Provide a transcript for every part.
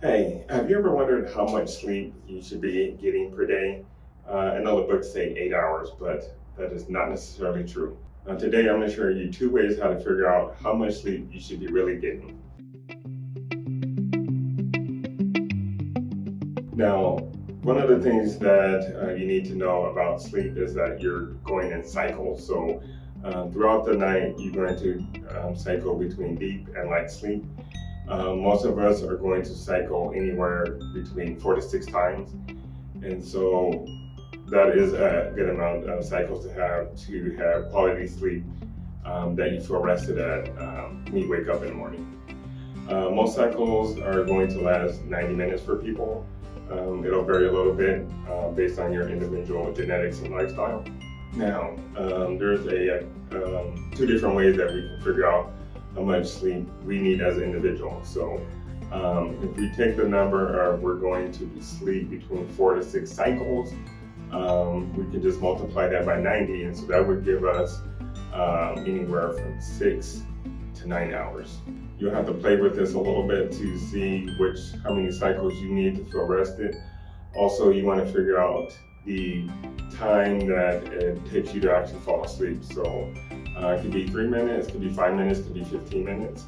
Hey, have you ever wondered how much sleep you should be getting per day? I know the books say 8 hours, but that is not necessarily true. Today, I'm going to show you two ways how to figure out how much sleep you should be really getting. Now, one of the things that you need to know about sleep is that you're going in cycles. So, throughout the night, you're going to cycle between deep and light sleep. Most of us are going to cycle anywhere between 4 to 6 times. And so that is a good amount of cycles to have quality sleep that you feel rested at when you wake up in the morning. Most cycles are going to last 90 minutes for people. It'll vary a little bit based on your individual genetics and lifestyle. Now, there's two different ways that we can figure out how much sleep we need as an individual. So if we take the number of we're going to sleep between 4 to 6 cycles, we can just multiply that by 90, and so that would give us anywhere from 6 to 9 hours. You'll have to play with this a little bit to see how many cycles you need to feel rested. Also, you want to figure out the time that it takes you to actually fall asleep. So it could be 3 minutes, it could be 5 minutes, it could be 15 minutes.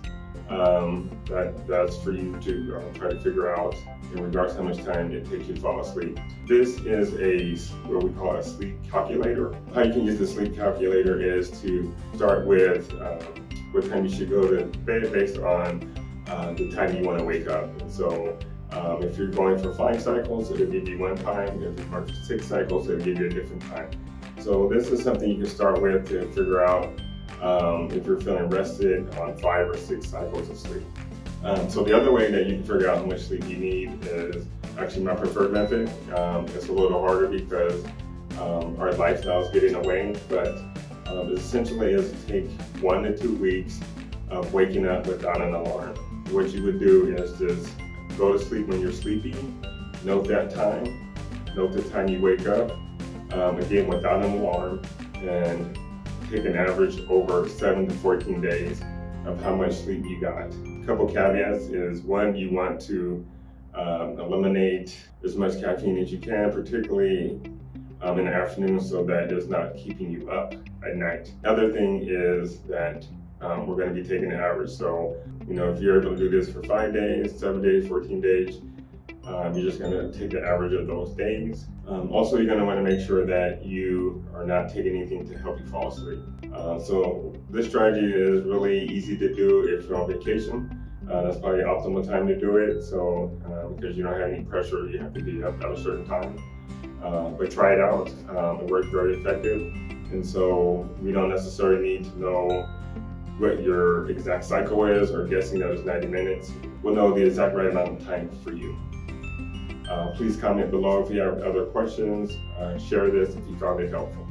That's for you to try to figure out in regards to how much time it takes you to fall asleep. This is what we call a sleep calculator. How you can use the sleep calculator is to start with what time you should go to bed based on the time you want to wake up. And so if you're going for 5 cycles, it'll give you one time. If you're going for 6 cycles, it'll give you a different time. So this is something you can start with to figure out if you're feeling rested on 5 or 6 cycles of sleep. So the other way that you can figure out how much sleep you need is actually my preferred method. It's a little harder because our lifestyle is getting away, but essentially is to take 1 to 2 weeks of waking up without an alarm. What you would do is just go to sleep when you're sleepy, note that time, note the time you wake up, again without an alarm, and take an average over 7 to 14 days of how much sleep you got. A couple caveats is one, you want to eliminate as much caffeine as you can, particularly in the afternoon, so that it's not keeping you up at night. Another thing is that we're going to be taking an average. So, if you're able to do this for 5 days, 7 days, 14 days, you're just going to take the average of those days. Also, you're going to want to make sure that you are not taking anything to help you fall asleep. So this strategy is really easy to do if you're on vacation. That's probably the optimal time to do it. So because you don't have any pressure, you have to be up at a certain time. But try it out. It works very effective. And so we don't necessarily need to know what your exact cycle is or guessing that it's 90 minutes. We'll know the exact right amount of time for you. Please comment below if you have other questions. Share this if you found it helpful.